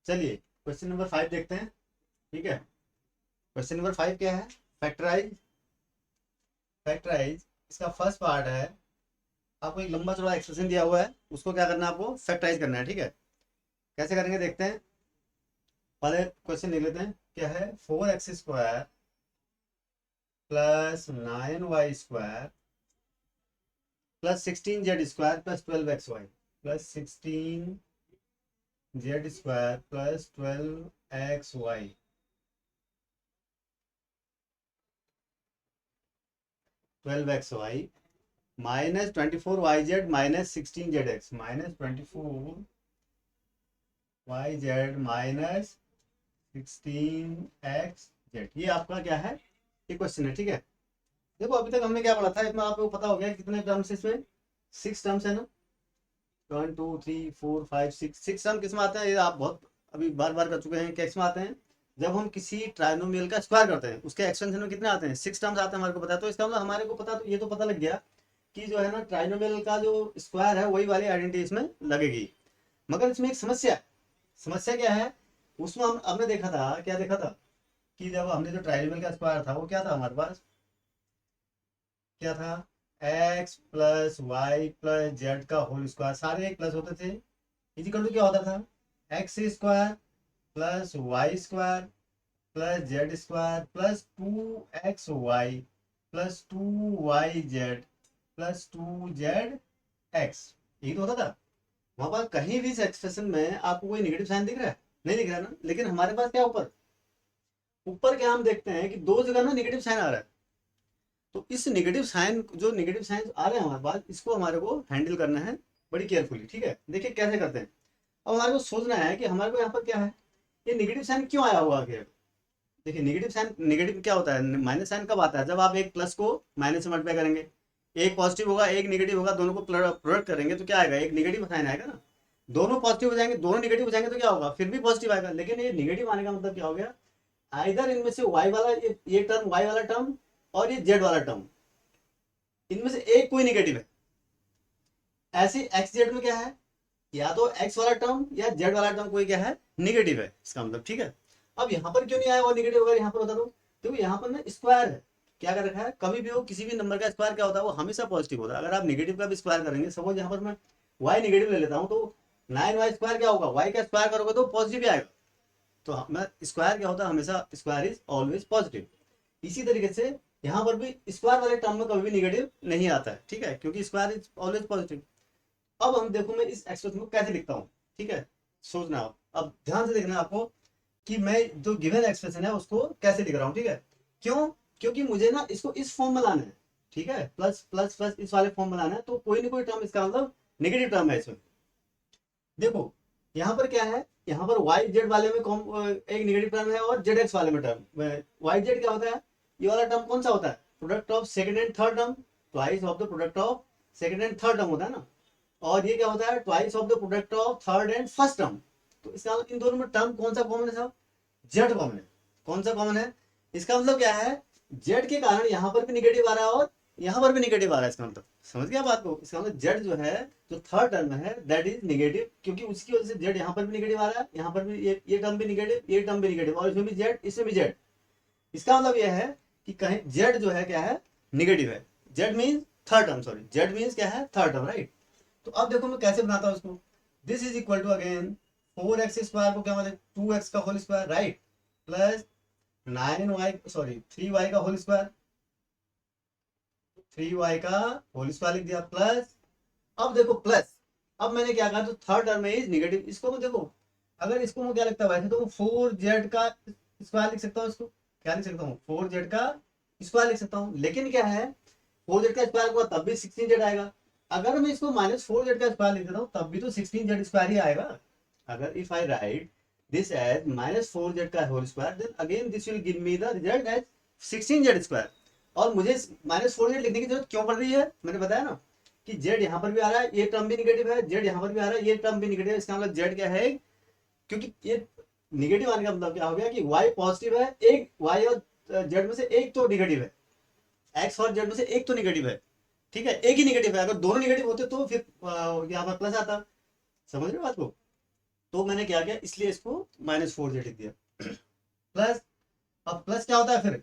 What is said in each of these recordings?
चलिए question number 5 देखते हैं। ठीक है, क्वेश्चन नंबर 5 क्या है? फैक्टराइज। फैक्टराइज इसका फर्स्ट पार्ट है, आपको एक लंबा चौड़ा एक्सप्रेशन दिया हुआ है, उसको क्या करना है, आपको फैक्टराइज करना है। ठीक है, कैसे करेंगे देखते हैं। पहले क्वेश्चन लिख लेते हैं। क्या है? 4x² plus 9y² plus 16z² plus 12xy plus 16z² plus 12xy 12xy minus 24yz minus 16zx minus 24yz minus 16xz। ये आपका क्या है? ये क्वेश्चन है। ठीक है, देखो अभी तक हमने क्या पढ़ा था, इसमें आपको पता हो गया कितने टर्म्स इसमें? 6 टर्म्स है ना। 1 2 3 4 5 6 6 टर्म किस में आते हैं? ये आप बहुत अभी बार बार कर चुके हैं। क्या इसमें आते हैं? जब हम किसी ट्राइनोमियल का स्क्वायर करते हैं, उसके एक्सटेंशन में कितने आते हैं? 6 टर्म्स आते हैं, हमारे को पता है। तो इसका मतलब हमारे को पता, तो ये तो पता लग गया कि जो है ना, ट्राइनोमियल का जो स्क्वायर है वही वाली आइडेंटिटी इसमें लगेगी। मगर इसमें एक समस्या है। समस्या क्या है? उसमें हम हमने देखा था, क्या देखा था कि जब हमने जो ट्राइनोमियल का स्क्वायर था वो क्या था हमारे पास? क्या था? X plus Y plus Z का होल स्क्वायर, सारे एक प्लस होते थे। इजिकल टू क्या होता था? X square plus Y square plus Z square plus 2xy plus 2yz plus 2zx। यही तो होता था। वहां पर कहीं भी इस एक्सप्रेशन में आपको कोई नेगेटिव साइन दिख रहा है? नहीं दिख रहा है ना। लेकिन हमारे पास क्या ऊपर, ऊपर क्या हम देखते हैं कि दो जगह ना नेगेटिव साइन आ रहा है। तो इस नेगेटिव साइन, जो नेगेटिव साइन आ रहे हैं हमारे पास, इसको हमारे को हैंडल करना है बड़ी केयरफुली। ठीक है, देखिए कैसे करते हैं। अब हमारे को सोचना है कि हमारे को यहाँ पर क्या है, ये नेगेटिव साइन क्यों आया हुआ आगे। देखिए नेगेटिव साइन, नेगेटिव क्या होता है? माइनस साइन कब आता है? जब आप एक प्लस को माइनस से मल्टीप्लाई करेंगे। एक पॉजिटिव होगा एक नेगेटिव होगा, दोनों को प्रोडक्ट करेंगे तो क्या आएगा? एक नेगेटिव साइन आएगा ना। दोनों पॉजिटिव हो जाएंगे, दोनों नेगेटिव हो जाएंगे तो क्या होगा? फिर भी पॉजिटिव आएगा। लेकिन ये नेगेटिव आने का मतलब क्या हो गया? आइदर इनमें से वाई वाला, ये टर्म वाई वाला टर्म और ये जेड वाला टर्म, इनमें से एक कोई नेगेटिव है। ऐसे एक्स जेड में क्या है? या तो एक्स वाला टर्म या जेड वाला टर्म कोई क्या है? निगेटिव है, इसका मतलब। ठीक है, अब यहाँ पर क्यों नहीं आया वो नेगेटिव? अगर यहाँ पर होता तो देखो यहाँ पर ना स्क्वायर है। क्या कर रखा है? कभी भी हो किसी भी नंबर का स्क्वायर क्या होता है? वो हमेशा पॉजिटिव होता है। अगर आप नेगेटिव का भी स्क्वायर करेंगे, सपोज यहाँ पर मैं वाई नेगेटिव ले लेता हूँ, तो 9y² क्या होगा? वाई का स्क्वायर करोगे तो पॉजिटिव ही आएगा। तो मैं स्क्वायर क्या होता है? हमेशा स्क्वायर इज ऑलवेज पॉजिटिव। इसी तरीके से यहाँ पर भी स्क्वायर वाले टर्म में कभी भी नेगेटिव नहीं आता है। ठीक है, क्योंकि स्क्वायर इज ऑलवेज पॉजिटिव। अब हम देखो मैं इस एक्सप्रेशन को कैसे लिखता हूँ। ठीक है, सोचना आप, अब ध्यान से देखना आपको कि मैं जो गिवन एक्सप्रेशन है उसको कैसे लिख रहा हूँ। ठीक है, क्यों? क्योंकि मुझे ना इसको इस फॉर्म में लाना है। ठीक है, प्लस प्लस प्लस इस वाले फॉर्म में लाना है, तो कोई ना कोई टर्म इसका मतलब नेगेटिव टर्म है इसमें। देखो यहाँ पर क्या है, यहाँ पर वाई जेड वाले में एक नेगेटिव टर्म है और जेड एक्स वाले में टर्म। वाई जेड क्या होता है? ये वाला टर्म कौन सा होता है? Product of second and third term, twice of the product of second and third term होता है ना। और ये क्या होता है? Twice of the product of third and first term. तो इसका मतलब इन दोनों में टर्म कौन सा कॉमन है साहब? जेड कॉमन है। कौन सा कॉमन है? इसका मतलब क्या है? जेड के कारण यहाँ पर भी निगेटिव आ रहा है और यहाँ पर भी निगेटिव आ रहा है। इसका मतलब समझ गया बात को? इसका मतलब जेड जो है, जो थर्ड टर्म है, दैट इज निगेटिव, क्योंकि उसकी वजह से जेड यहाँ पर भी निगेटिव आ रहा है, यहाँ पर भी ये टर्म भी निगेटिव, ये टर्म भी निगेटिव, और इसमें भी जेड, इसमें भी जेड। इसका मतलब यह है कि कहीं जेड जो है क्या है? निगेटिव है। Z mean third term, sorry, Z mean क्या है? Third term, right. तो अब देखो मैं कैसे बनाता हूँ उसको। This is equal to again 4x² को क्या मतलब 2x का whole square, right, plus 9y, sorry 3y का होल स्क्वायर, 3y का होल स्क्वायर लिख दिया, प्लस, अब देखो प्लस, अब मैंने क्या कहा, तो थर्ड टर्म में इज निगेटिव। इसको मैं देखो, अगर इसको मैं क्या लगता है, वैसे तो 4z का स्क्वायर लिख सकता हूँ। इसको क्या लिख सकता हूँ? 4z का स्क्वायर लिख सकता हूँ। लेकिन क्या है, 4z का स्क्वायर हुआ तब भी 16z आएगा। अगर मैं इसको -4z का स्क्वायर लिख देता हूँ तब भी तो 16z² ही आएगा। अगर if I write this as -4z का whole square, then again this will give me the result as 16z²। और मुझे -4z लिखने की जरूरत क्यों पड़ रही है? मैंने बताया ना कि जेड यहाँ पर भी आ रहा है, ये टर्म भी निगेटिव है, जेड यहाँ पर भी आ रहा है, ये टर्म भी निगेटिव है। इसका मतलब जेड क्या है? क्योंकि ये निगेटिव आने का मतलब क्या हो गया कि वाई पॉजिटिव है, एक वाई और जेड में से एक तो निगेटिव है, एक्स और जेड में से एक तो निगेटिव है। ठीक है, एक ही निगेटिव है। अगर दोनों निगेटिव होते तो फिर यहाँ पर प्लस आता। समझ रहे हो बात को? तो मैंने क्या किया, इसलिए इसको -4z लिख दिया। प्लस, अब प्लस क्या होता है फिर,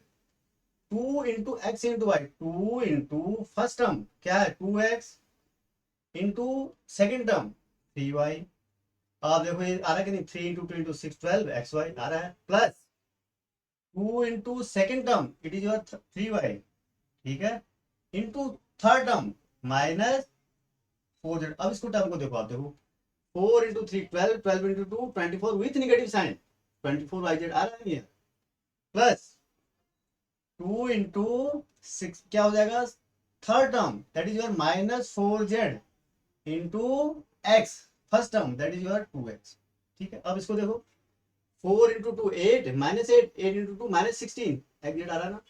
2 × x × y, 2 × फर्स्ट टर्म क्या है 2x into second term 3y। आप देखो ये आ रहा है कि नहीं, 3 × 2 × 6 12 xy आ रहा है, plus 2 × second term it is your 3y, ठीक है, इंटू थर्ड टर्म -4z। अब इसको टर्म को देखो, आप देखो 4 × 3 12, 12 × 2 24 विथ नेगेटिव साइन 24yz आ रहा है ये, प्लस 2 × 6 क्या हो जाएगा, third term that is your -4z into x, first term that is your 2x, ठीक है। अब इसको देखो 4 × 2 8 -8, 8 × 2 -16 एग्जेट आ रहा है ना।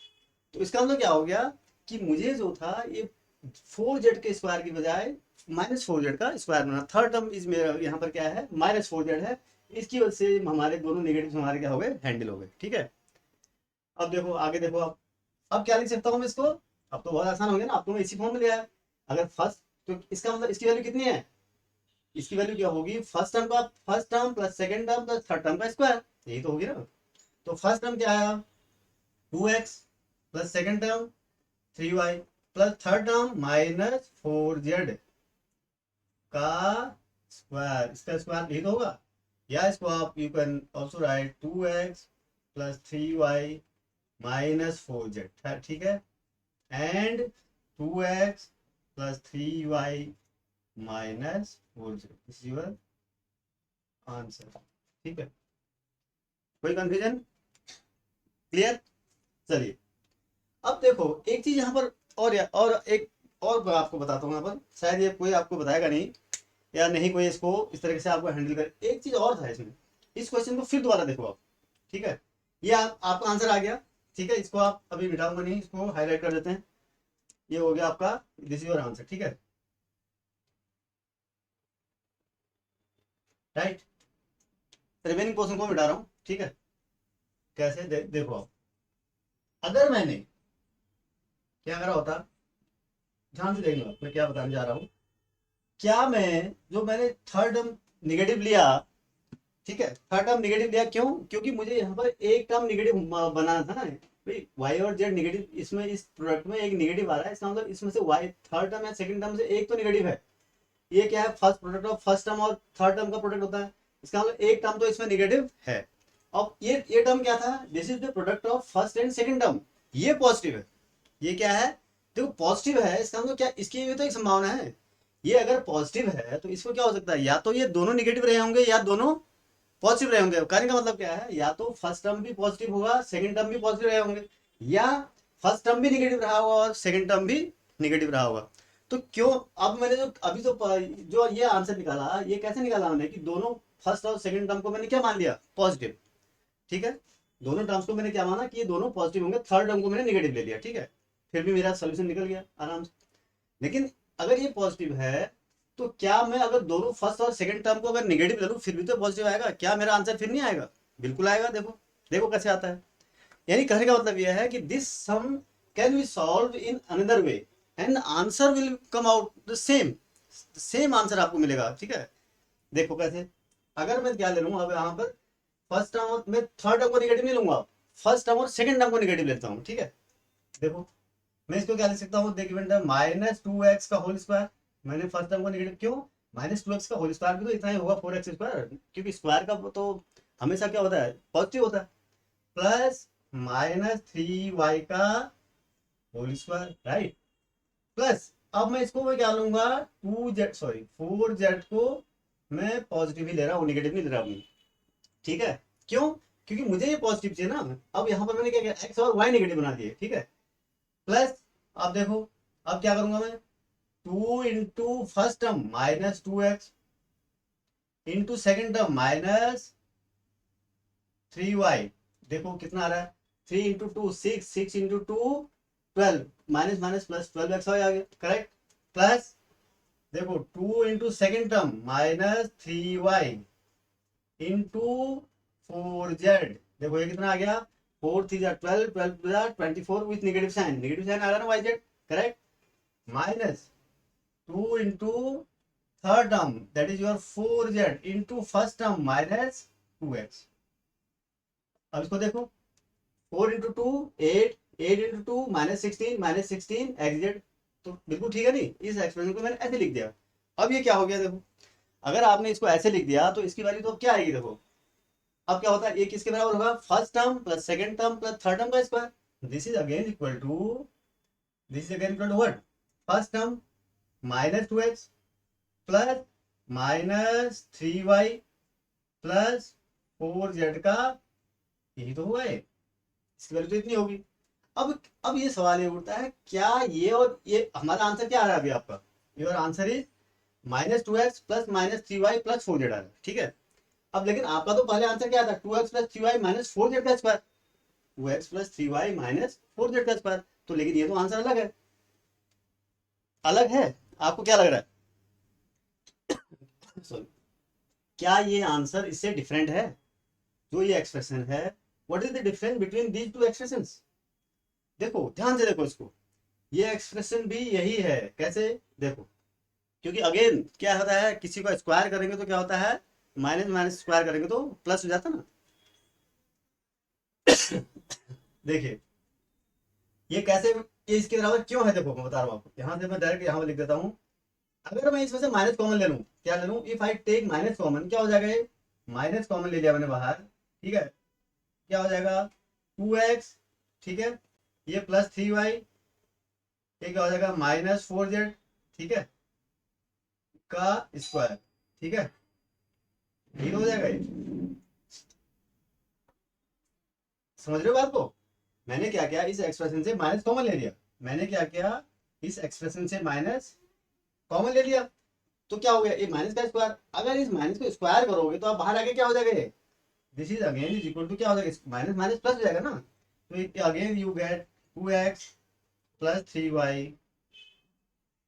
तो इसका मतलब क्या हो गया कि मुझे जो था ये 4z के स्क्वायर की बजाय -4z का स्क्वायर बना, थर्ड टर्म इज मेरा यहाँ पर क्या है -4z है, इसकी वजह से हमारे दोनों नेगेटिव हमारे क्या हो गए, हैंडल हो गए, ठीक है। अब देखो आगे देखो, अब क्या लिख सकता हूँ मैं इसको, अब तो बहुत आसान हो गया ना, अब तो मैं इसी फॉर्म में लिया है। अगर फर्स्ट, तो इसका मतलब इसकी वैल्यू कितनी है, इसकी वैल्यू क्या होगी, first term plus second term plus third term का स्क्वायर, यही तो होगी ना। तो फर्स्ट टर्म क्या आया 2x plus second term 3y plus third term -4z का स्क्वायर, इसका स्क्वायर यही तो होगा। या इसको आप you can also right 2x plus 3y -4z, ठीक है, and 2x plus 3y -4z, this is your answer, ठीक है। कोई कंफ्यूजन, क्लियर। चलिए अब देखो एक चीज यहाँ पर और एक और आपको बताता हूँ, यहाँ पर शायद ये कोई आपको बताएगा नहीं, या नहीं कोई इसको इस तरीके से आपको हैंडल करे। एक चीज और था इसमें, इस क्वेश्चन को फिर दोबारा देखो आप, ठीक है। ये आपका आंसर आ गया, ठीक है, इसको आप अभी मिटाऊंगा नहीं, इसको हाईलाइट कर देते हैं, ये हो गया आपका, दिस इज योर आंसर, ठीक है, राइट। रिमेनिंग पोर्शन को मिटा रहा हूँ, ठीक है। कैसे देखो आप, अगर मैंने क्या करा होता, ध्यान से देखना मैं क्या बताने जा रहा हूँ, क्या मैं जो मैंने थर्ड टर्म निगेटिव लिया, ठीक है, थर्ड टर्म निगेटिव लिया क्यों, क्योंकि मुझे यहाँ पर एक टर्म निगेटिव बनाना था ना भाई, वाई और जेड निगेटिव, इसमें इस प्रोडक्ट में एक निगेटिव आ रहा है, इसका मतलब इसमें से वाई थर्ड टर्म या सेकंड टर्म से एक तो निगेटिव है। ये क्या है, first product of first term और थर्ड टर्म का प्रोडक्ट होता है, इसका मतलब एक टर्म तो इसमें निगेटिव है। अब ये टर्म क्या था, this is the product of first and second term, ये पॉजिटिव है, ये क्या है, देखो पॉजिटिव है, इसका मतलब क्या, इसकी भी तो एक संभावना है, ये अगर पॉजिटिव है तो इसको क्या हो सकता है, या तो ये दोनों निगेटिव रहे होंगे या दोनों पॉजिटिव रहे होंगे। कहने का मतलब क्या है, या तो फर्स्ट टर्म भी पॉजिटिव होगा, सेकंड टर्म भी पॉजिटिव रहे होंगे, या फर्स्ट टर्म भी निगेटिव रहा होगा और सेकंड टर्म भी निगेटिव रहा होगा। तो क्यों, अब मैंने जो अभी जो ये आंसर निकाला, ये कैसे निकाला हमने कि दोनों फर्स्ट और सेकंड टर्म को मैंने क्या मान लिया, पॉजिटिव, ठीक है, दोनों टर्म्स को मैंने क्या माना कि ये दोनों पॉजिटिव होंगे, थर्ड टर्म को मैंने निगेटिव ले लिया, ठीक है, फिर भी मेरा सोल्यूशन निकल गया आराम से। लेकिन अगर ये पॉजिटिव है तो क्या मैं अगर दोनों फर्स्ट और सेकंड टर्म को अगर निगेटिव ले लूं फिर भी तो पॉजिटिव आएगा, क्या मेरा आंसर फिर नहीं आएगा, बिल्कुल आएगा। देखो देखो कैसे आता है, यानी कहने का मतलब यह है कि this sum can be solve in another way and answer will come out the same, same answer आपको मिलेगा, ठीक है। देखो कैसे, अगर मैं क्या ले लूँ अब यहाँ पर फर्स्ट टर्म और मैं थर्ड टर्म को निगेटिव नहीं लूंगा, फर्स्ट टर्म और सेकंड टर्म को निगेटिव लेता हूँ, ठीक है। देखो मैं इसको क्या लिख सकता हूँ, देखिए -2x का होल स्क्वायर, मैंने फर्स्ट टर्म को निगेटिव क्यों, -2x का होल स्क्वायर भी तो इतना ही होगा 4x स्क्वायर, क्योंकि स्क्वायर का तो हमेशा क्या होता है, पॉजिटिव होता है, प्लस -3y का होल स्क्वायर, राइट, प्लस अब मैं इसको मैं क्या लूंगा 4z को मैं पॉजिटिव ही ले रहा हूँ, निगेटिव नहीं ले रहा हूँ, ठीक है। क्यों, क्योंकि मुझे ये पॉजिटिव चाहिए ना। अब यहाँ पर मैंने क्या किया, x और y निगेटिव बना दिए, ठीक है, प्लस अब देखो अब क्या करूंगा मैं, 2 × first term -2x into second term -3y, देखो कितना आ रहा है, 3 × 2 6, 6 × 2 12, माइनस माइनस प्लस 12x आ गया, करेक्ट, प्लस देखो 2 × second term -3y into 4z, देखो ये कितना आ गया, 4 3 12, 12 24 विथ नेगेटिव साइन, आ रहा है ना yz, correct, minus 2 × third term that is your 4z into first term minus 2x। अब इसको देखो, 4 into two 8, 8 into two minus sixteen x. तो बिल्कुल ठीक है नहीं, इस एक्सप्रेशन को मैंने ऐसे लिख दिया। अब ये क्या हो गया देखो, अगर आपने इसको ऐसे लिख दिया तो इसकी वैल्यू तो क्या आएगी देखो। अब क्या होता है, ये किसके बराबर होगा, first term plus second term plus third term का square. This is again equal to, this is again equal to what, first term minus 2x plus minus 3y plus 4z का, यही तो हुआ है, इसकी वैल्यू तो इतनी होगी। अब ये सवाल ये उठता है, क्या ये और ये हमारा आंसर क्या आ रहा है अभी आपका, your answer is -2x plus -3y plus 4z आ रहा है, ठीक है। अब लेकिन आपका तो पहले आंसर क्या था, 2x plus 3y minus 4z का square, 2x plus 3y minus 4z का स्क्वायर। तो लेकिन ये तो आंसर अलग है, अलग है। आपको क्या लग रहा है सॉरी, क्या ये आंसर इससे डिफरेंट है, जो ये एक्सप्रेशन है, what is the difference between these two expressions. देखो ध्यान से देखो इसको, ये एक्सप्रेशन भी यही है, कैसे देखो, क्योंकि अगेन क्या होता है, किसी को स्क्वायर करेंगे तो क्या होता है, माइनस माइनस स्क्वायर करेंगे तो प्लस हो जाता ना। देखिए ये कैसे, ये इसके बराबर क्यों है, देखो मैं बता रहा हूँ आपको, यहाँ से मैं डायरेक्ट यहाँ पे लिख देता हूँ। अगर मैं इसमें से माइनस कॉमन ले लूँ, क्या ले लूँ, if I take minus common, क्या हो जाएगा, ये माइनस कॉमन ले लिया मैंने बाहर, ठीक है, क्या हो जाएगा 2x, ठीक है, ये प्लस 3y, ये क्या हो जाएगा -4z, ठीक है, का स्क्वायर, ठीक है, ठीक हो जाएगा ये। समझ रहे हो बात को, मैंने क्या किया, इस एक्सप्रेशन से माइनस कॉमन ले लिया, मैंने क्या किया, इस एक्सप्रेशन से माइनस कॉमन ले लिया, तो क्या हो गया, ये माइनस का स्क्वायर। अगर इस माइनस को स्क्वायर करोगे तो आप बाहर आके क्या हो जाएगा, ये this is again is equal to क्या हो जाएगा, माइनस माइनस प्लस हो जाएगा ना। तो again you get 2x plus 3y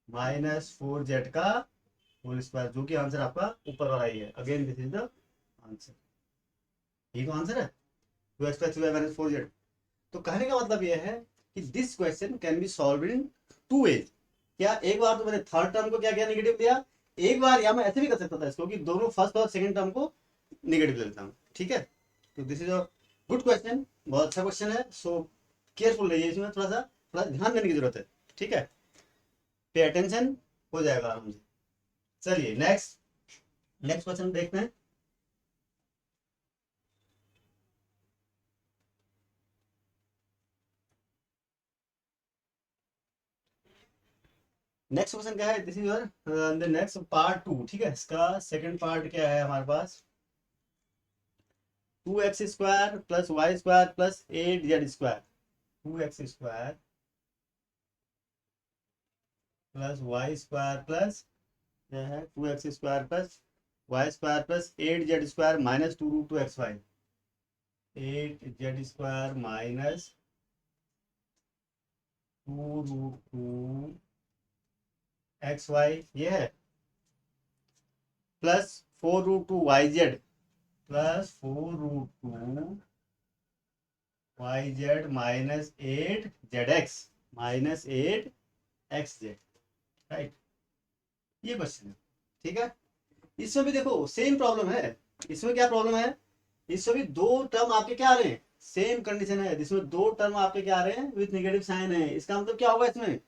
minus 4z का होल स्क्वायर, जो कि आंसर आपका ऊपर वाला ही है। Again this is the answer, यही तो आंसर है, 2x plus 3y minus 4z। तो कहने का मतलब यह है कि this question can be solve in 2 ways. क्या एक बार तो मैंने थर्ड टर्म को क्या किया, नेगेटिव दिया, एक बार या मैं ऐसे भी कर सकता था इसको कि दोनों फर्स्ट और सेकंड टर्म को नेगेटिव ले लेता हूँ, ठीक है। तो this is a good question, बहुत अच्छा क्वेश्चन है। सो केयरफुल रहिए, इसमें थोड़ा ध्यान देने की जरूरत है, ठीक है, पे अटेंशन, हो जाएगा आराम से। चलिए नेक्स्ट नेक्स्ट क्वेश्चन देखते हैं। नेक्स्ट क्वेश्चन क्या है, this is your the next part 2, ठीक है। इसका सेकंड पार्ट क्या है हमारे पास, 2x square plus Y square plus 8z square, 2x square plus Y square plus, क्या है, 2x square plus Y square plus 8z square minus 2√2xy, 8z square minus 2√2xy, ये है, plus 4√2yz plus 4√2yz minus 8zx minus 8xz, right. ये question है, ठीक है। इसमें भी देखो सेम प्रॉब्लम है, इसमें क्या प्रॉब्लम है, इसमें भी दो टर्म आपके क्या आ रहे हैं, सेम कंडीशन है, जिसमें दो टर्म आपके क्या आ रहे हैं विथ नेगेटिव साइन है। इसका मतलब क्या होगा इसमें,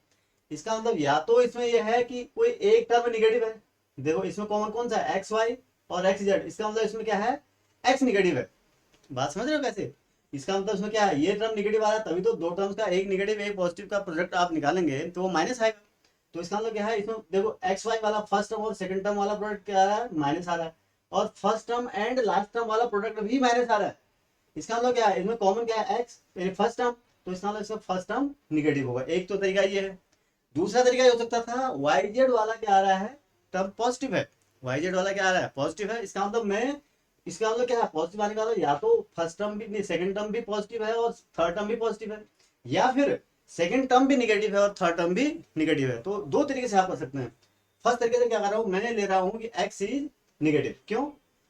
इसका मतलब या तो इसमें यह है कि कोई एक टर्म नेगेटिव है, देखो इसमें कॉमन कौन सा है, एक्स वाई और एक्स जेड, इसका मतलब इसमें क्या है, एक्स निगेटिव है। बात समझ रहे हो कैसे, इसका मतलब इसमें क्या है, ये टर्म निगेटिव आ रहा है, तभी तो दो टर्म्स का एक निगेटिव एक पॉजिटिव का प्रोडक्ट आप निकालेंगे तो वो माइनस आएगा। तो इसका मतलब क्या है, इसमें देखो एक्स वाई वाला फर्स्ट टर्म और सेकंड टर्म वाला प्रोडक्ट क्या आ रहा है, माइनस आ रहा है, और first term and last term वाला प्रोडक्ट भी माइनस आ रहा है। इसका मतलब क्या है, इसमें कॉमन क्या है, एक्स यानी फर्स्ट टर्म, तो इसका मतलब इसका फर्स्ट टर्म निगेटिव होगा। एक तो तरीका ये है। दूसरा तरीका ये हो सकता था, वाई जेड वाला क्या आ रहा है, टर्म पॉजिटिव है, वाई जेड वाला क्या आ रहा है, पॉजिटिव है। इसका मतलब मैं, इसका मतलब क्या है, पॉजिटिव आने का मतलब या तो फर्स्ट टर्म भी नहीं, सेकंड टर्म भी पॉजिटिव है और थर्ड टर्म भी पॉजिटिव है, या फिर सेकंड टर्म भी निगेटिव है और थर्ड टर्म भी निगेटिव है। तो दो तरीके से आप कर सकते हैं। फर्स्ट तरीके से क्या कर रहा हूँ, मैंने ले रहा हूँ कि एक्स इज निगेटिव, क्यों,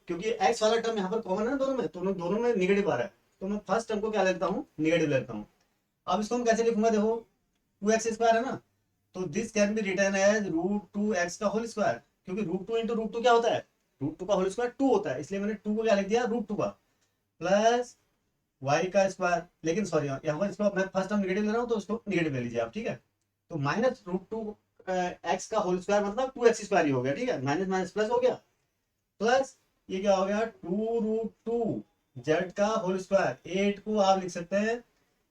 क्योंकि एक्स वाला टर्म यहाँ पर कॉमन है ना दोनों में, तो दोनों में निगेटिव आ रहा है, तो मैं फर्स्ट टर्म को क्या लेता हूँ, निगेटिव लेता हूँ। अब इसको हम कैसे लिखूंगा, देखो 2x स्क्वायर है ना, तो this can be return as √2x का होल स्क्वायर, क्योंकि √2 क्या होता है, √2 का होल स्क्वायर 2 होता है, इसलिए मैंने 2 को क्या लिख दिया, √2 का प्लस वाई का स्क्वायर। लेकिन सॉरी यहाँ पर इसको मैं फर्स्ट टर्म निगेटिव ले रहा हूँ तो उसको निगेटिव ले लीजिए आप, ठीक है। तो माइनस √2 एक्स का होल स्क्वायर मतलब 2x² ही हो गया, ठीक है, माइनस माइनस प्लस हो गया, प्लस ये क्या हो गया 2√2 जेड का होल स्क्वायर। 8 को आप लिख सकते हैं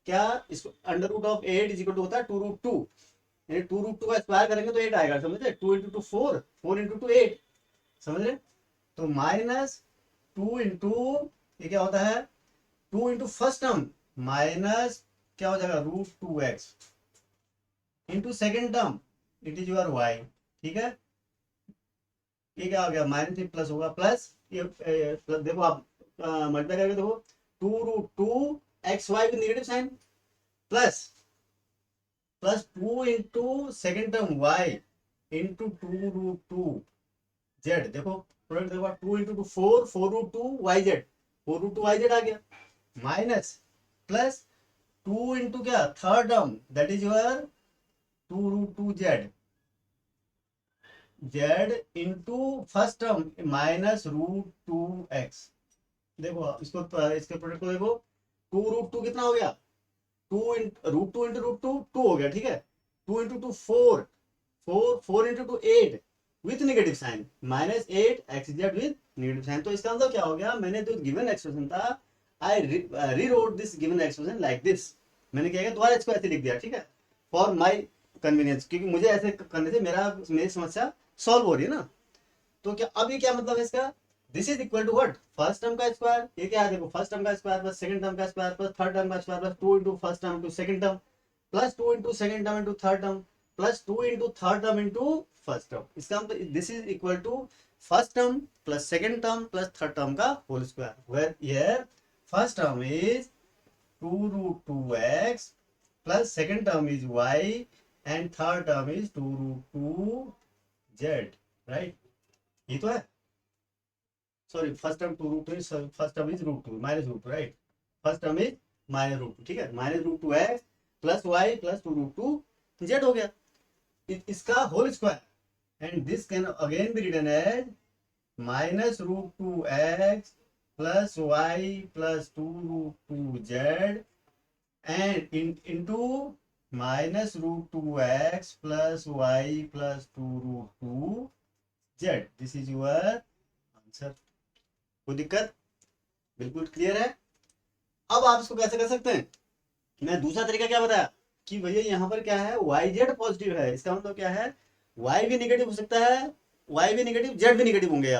क्या, इसको √8 इज इक्वल टू होता है 2√2, यानी 2√2 का स्क्वायर करेंगे तो 8 आएगा, समझ रहे, 2 इंटू 2 4, 4 इंटू 2 8, समझ रहे। तो माइनस 2 इंटू ये क्या होता है 2 इंटू फर्स्ट टर्म माइनस क्या हो जाएगा √2x into second term it is your y, ठीक है। ये क्या हो गया माइनस प्लस होगा, प्लस ये प्लस देखो आप मल्टीप्लाई करके देखो 2√2xy with negative sign plus plus 2 into second term y into 2√2z, देखो प्रोडक्ट देखो 2 इंटू 2 4, 4√2yz, 4√2yz आ गया, माइनस प्लस 2 इंटू क्या third term that is your 2√2z z into first term minus √2x। देखो इसको इसके product को देखो 2√2 कितना हो गया, 2 √2 इंटू √2 2 हो गया, ठीक है, 2 into 2 4, 4 into 2 8 with negative sign minus 8xz with negative sign. तो इसका मतलब क्या हो गया, मैंने जो गिवन एक्सप्रेशन था I rewrote this given expression like this, मैंने क्या किया दोबारा इसको ऐसे लिख दिया, ठीक है, फॉर माई कन्वीनियंस, क्योंकि मुझे ऐसे करने से मेरी समस्या सॉल्व हो रही है ना। तो क्या अब ये क्या मतलब है इसका, this is equal to what, first term का स्क्वायर, ये क्या है देखो फर्स्ट टर्म का स्क्वायर प्लस सेकंड टर्म का स्क्वायर प्लस थर्ड टर्म का square plus 2 into first term into second term plus 2 into second term into third term plus 2 into third term into first term. इसका मतलब this is equal to first term plus second term plus third term का whole square, where here first term is 2√2x plus second term is y and third term is 2√2z, right, ये तो है, sorry first term 2√2, first term is √2 minus √2, right, first term is minus √2, ठीक है, minus √2x plus y plus 2√2z हो गया, इसका whole square, and this can again be written as minus √2x plus y plus 2√2z and into minus √2x plus y plus 2√2z, this is your answer. कोई दिक्कत, बिल्कुल clear है। अब आप इसको कैसे कर सकते हैं, मैं दूसरा तरीका क्या बताया कि भैया यहाँ पर क्या है yz पॉजिटिव है, इसका मतलब क्या है y भी नेगेटिव हो सकता है, y भी नेगेटिव z भी नेगेटिव होंगे,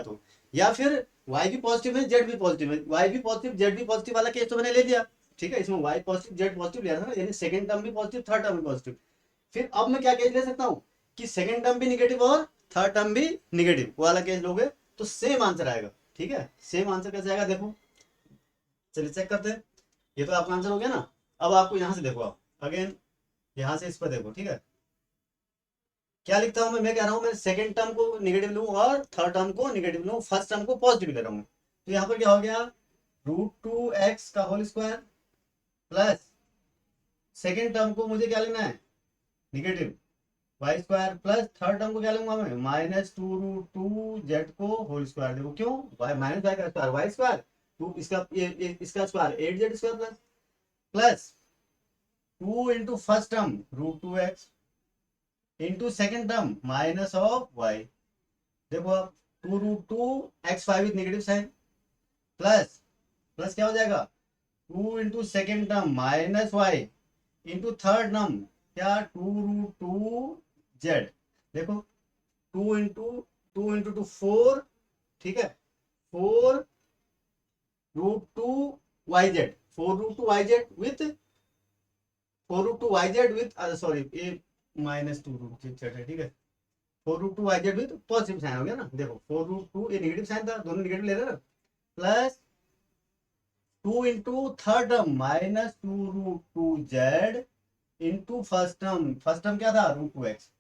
या फिर y भी पॉजिटिव है z भी पॉजिटिव है, y भी पॉजिटिव z भी पॉजिटिव वाला केस तो मैंने ले लिया, ठीक है, इसमें y पॉजिटिव z पॉजिटिव लिया था, यानी सेकंड टर्म भी पॉजिटिव थर्ड टर्म भी पॉजिटिव। फिर अब मैं क्या केस ले सकता हूँ कि सेकंड टर्म भी निगेटिव और थर्ड टर्म भी निगेटिव, वो वाला केस लोगे तो सेम आंसर आएगा, ठीक है, सेम आंसर कैसे आएगा देखो, चलिए चेक करते हैं। ये तो आपका आंसर हो गया ना, अब आपको यहां से देखो, आप अगेन यहां से इस पर देखो, ठीक है, क्या लिखता हूं मैं कह रहा हूं मैं सेकंड टर्म को निगेटिव लूं और थर्ड टर्म को निगेटिव लूं, फर्स्ट टर्म को पॉजिटिव ले रहा हूं, तो यहाँ पर क्या हो गया √2x का whole square plus second term को मुझे क्या लेना है negative y square plus third term को क्या लूंगा मैं माइनस 2√2z को होल स्क्वायर, देखो क्यों माइनस वाई का स्क्वायर वाई स्क्वायर, तो इसका square 8z square plus plus 2 into first term √2x into second term minus of y, देखो अब 2√2x5 with negative sign plus plus क्या हो जाएगा 2 into second term minus y into third term क्या 2√2z, देखो 2 into 2 4, ठीक है, 4√2yz, 4√2yz with sorry ये माइनस 2√z है, ठीक है, 4√2yz विथ पॉजिटिव साइन हो गया ना, देखो 4√2 ये नेगेटिव साइन था, दोनों नेगेटिव ले रहे ना, plus 2 into third term minus 2√2z into first term क्या था √2x,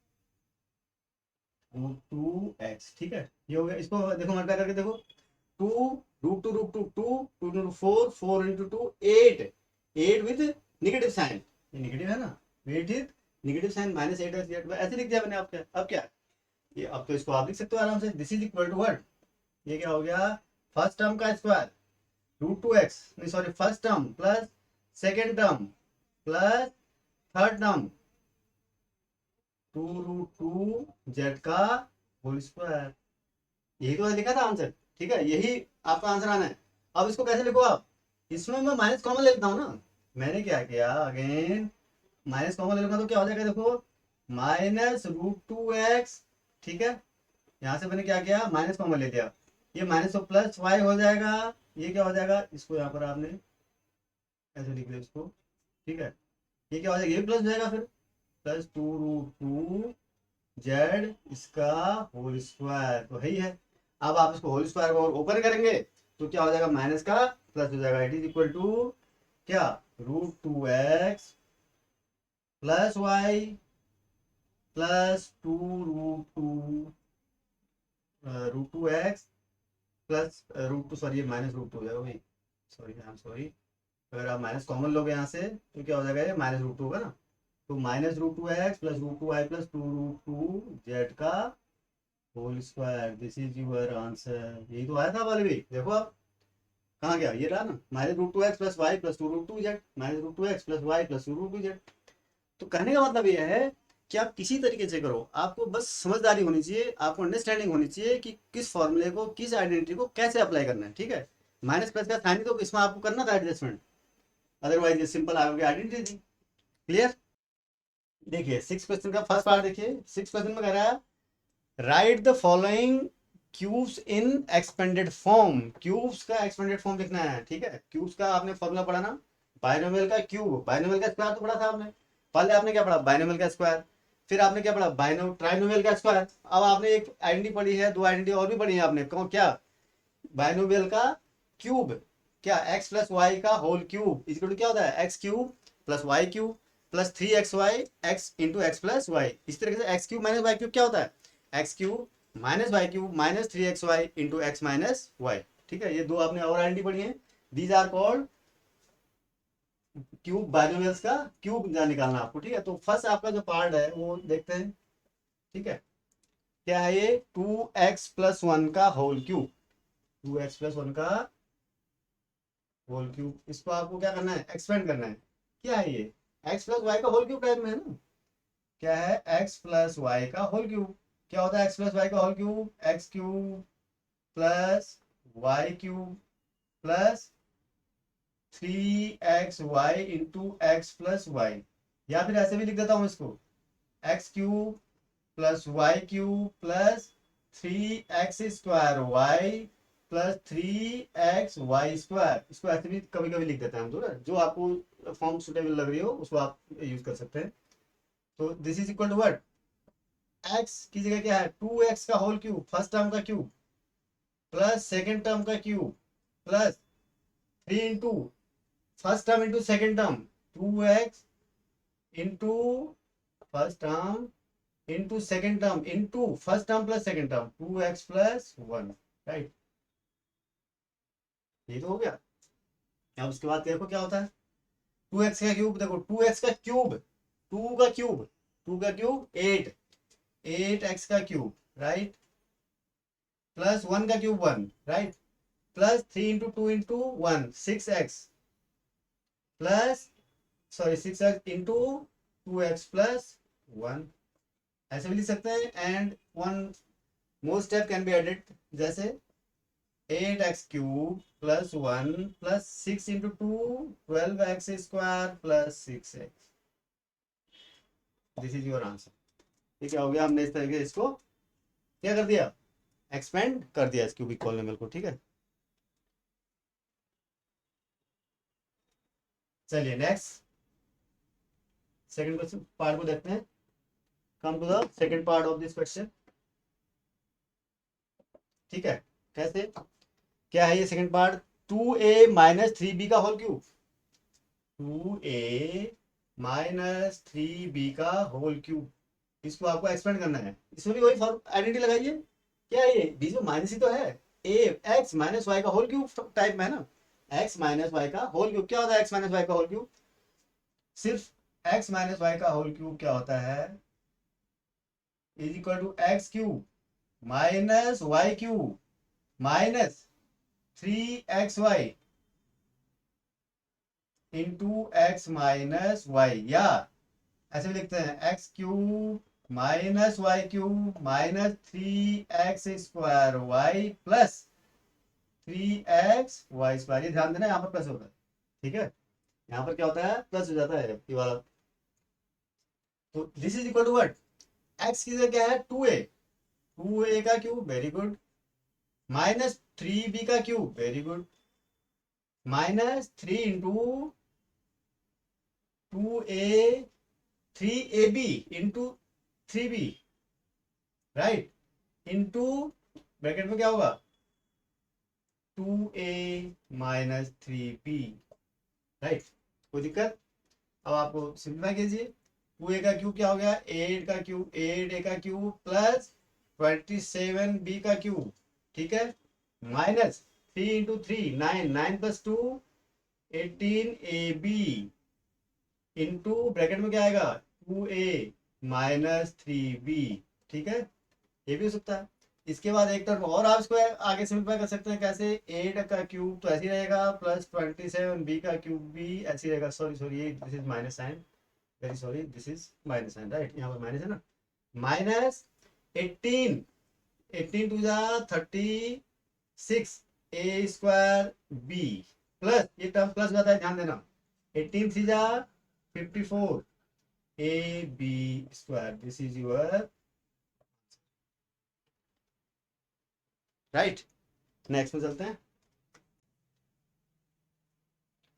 ठीक है, ये हो गया, इसको देखो मल्टीप्लाई करके देखो 2 4 4 इंटू 2 8 विद निगेटिव साइन, ये निगेटिव है ना, 8 विद निगेटिव साइन माइनस 8 ऐसे लिख दिया मैंने, अब क्या ये अब तो इसको आप लिख सकते हो आराम से, this is equal to what, ये क्या हो गया, फर्स्ट टर्म का स्क्वायर √2x, नहीं sorry, first term plus second term plus third term 2√2z का होल स्क्वायर। यही तो लिखा था आंसर, ठीक है, यही आपका आंसर आना है। अब इसको कैसे लिखो आप, इसमें मैं माइनस कॉमन ले लेता हूँ ना। मैंने क्या किया, अगेन माइनस कॉमन ले लूंगा तो क्या हो जाएगा, देखो -√2x, ठीक है, यहाँ से मैंने क्या किया, माइनस कॉमन ले लिया, ये माइनस तो प्लस y हो जाएगा, ये क्या हो जाएगा, इसको यहाँ पर आपने ऐसे लिख लिया इसको, ठीक है, ये क्या हो जाएगा, ये प्लस हो जाएगा, फिर प्लस 2√2z इसका होल स्क्वायर, तो है ही है। अब आप इसको होल स्क्वायर को ओपन करेंगे तो क्या हो जाएगा, माइनस का प्लस हो जाएगा, इट इज इक्वल टू क्या, √2x plus y plus 2√2x plus √2, sorry ये -√2 हो जाएगा भाई, सॉरी आई एम सॉरी, अगर आप माइनस कॉमन लोगे यहाँ से तो क्या हो जाएगा, ये -√2 होगा ना, तो -√2x plus √2y plus 2√2z का whole square, this is your answer. यही तो आया था वाले भी, देखो आप कहाँ गया, ये रहा ना, -√2x plus Y plus 2√2z, -√2x plus Y plus 2√2z। तो कहने का मतलब ये है कि आप किसी तरीके से करो, आपको बस समझदारी होनी चाहिए, आपको अंडरस्टैंडिंग होनी चाहिए कि किस फॉर्मूले को, किस आइडेंटिटी को कैसे अप्लाई करना है, ठीक है। माइनस प्लस का साइन तो इसमें आपको करना था एडजस्टमेंट, अदरवाइज ये सिंपल आपकी आइडेंटिटी थी। क्लियर। देखिए 6 क्वेश्चन का फर्स्ट पार्ट देखिए, 6 क्वेश्चन में कह रहा है right the following cubes in expanded form. Cubes का एक्सपेंडेड फॉर्म लिखना है, ठीक है। क्यूब्स का आपने फॉर्मूला पढ़ा ना, बाइनोमियल का क्यूब, बाइनोमियल का स्क्वायर तो पढ़ा था आपने, पहले आपने क्या पढ़ा, बाइनोमियल का स्क्वायर, फिर आपने क्या पढ़ा, ट्राइनोमियल का स्क्वायर। अब आपने एक आइडेंटिटी पढ़ी है, दो आइडेंटिटी और भी पढ़ी है आपने, कौन क्या, बाइनोमियल का क्यूब, क्या x प्लस वाई का होल क्यूब इक्वल टू क्या होता है, x cube plus y cube plus 3xy x into x plus y. इस तरीके से x cube minus y cube क्या होता है, x cube minus y cube minus 3xy into x minus y, ठीक है। ये दो आपने और आइडेंटिटी पढ़ी है, these are called cube, binomials का क्यूब निकालना आपको, ठीक है। तो फर्स्ट आपका जो पार्ट है वो देखते हैं, ठीक है। क्या है ये, 2x प्लस 1 का होल क्यूब, 2x प्लस 1 का होल क्यूब, इसको आपको क्या करना है, एक्सपेंड करना है। क्या है ये, x प्लस वाई का होल क्यूब टाइप में है ना, क्या है, x प्लस वाई का होल क्यूब। क्या होता है x प्लस वाई का whole cube, x cube plus y cube plus 3xy into x plus y, या फिर ऐसे भी लिख देता हूं इसको, x cube plus y cube plus 3x² y plus 3xy²। इसको ऐसे भी कभी कभी लिख देते हैं हम, जो आपको फॉर्म सुटेबल लग रही हो उसको आप यूज कर सकते हैं। तो this is equal to what, x की जगह क्या है, 2x का होल क्यूब, फर्स्ट टर्म का क्यूब प्लस सेकेंड टर्म का cube plus 3 into first term into second term, 2x into first term into second term into first term plus second term, 2x plus 1, right. ये तो हो गया। अब उसके बाद देखो क्या होता है, 2x का क्यूब, देखो 2x का क्यूब, 2 का क्यूब, 2 का क्यूब 8, 8x का क्यूब, राइट, प्लस 1 का cube 1, right, plus 3 into 2 into 1 6x plus, sorry 6x into 2x plus 1, ऐसे भी लिख सकते हैं। And one more step can be added, जैसे 8x cube plus 1 plus 6 into 2 12x² plus 6x, this is your answer. ठीक है, हो गया, हमने इस तरीके से इसको क्या कर दिया, एक्सपेंड कर दिया इस क्यूबिक पॉलिनोमियल को, ठीक है। चलिए नेक्स्ट सेकंड क्वेश्चन पार्ट को देखते हैं, come to the second part of this question, ठीक है। कैसे, क्या है ये second part, 2a minus 3b का whole cube, 2a minus 3b का होल क्यूब, इसको आपको एक्सपेंड करना है। इसमें भी वही फॉर्म आइडेंटिटी लगाइए, क्या है ये, बीच में माइनस ही तो है, ए एक्स माइनस वाई का होल क्यूब टाइप में है ना, एक्स माइनस वाई का होल क्यूब। क्या होता है एक्स माइनस वाई का होल क्यूब, सिर्फ एक्स माइनस वाई का होल क्यूब क्या होता है, is equal to x cube minus y cube minus 3xy into x minus y, या ऐसे भी लिखते हैं x cube minus y cube minus 3x² y plus 3xy²। ये ध्यान देना, यहाँ पर प्लस होता है, ठीक है, यहाँ पर क्या होता है, प्लस हो जाता है ये वाला। तो this is equal to what, x की जगह क्या है 2a का cube, very good, minus 3b का cube, very good, minus 3 into 2a 3ab into 3b, right, into bracket में क्या होगा 2a माइनस 3b, राइट, कोई दिक्कत। अब आपको सिंप्लीफाई कीजिए, 2a का क्यूब क्या हो गया 8 का क्यूब, 8a का क्यूब प्लस 27b का क्यूब, ठीक है, minus 3 into 3 9, 9 plus 2 18ab into bracket में क्या आएगा 2a माइनस 3b, ठीक है, ये भी हो सकता है। इसके बाद एक टर्म और आप इसको आगे सिंप्लीफाई कर सकते हैं, कैसे 8 का क्यूब तो ऐसे ही रहेगा प्लस 27b का क्यूब भी ऐसे ही रहेगा, sorry sorry this is minus sign, very sorry this is minus sign, right, यहाँ पर माइनस है ना, माइनस 18, 18 टू जा 36 a² b प्लस ये टर्म प्लस आता है, ध्यान देना, 18 3 जा 54 ab², this is your right. Next में चलते हैं,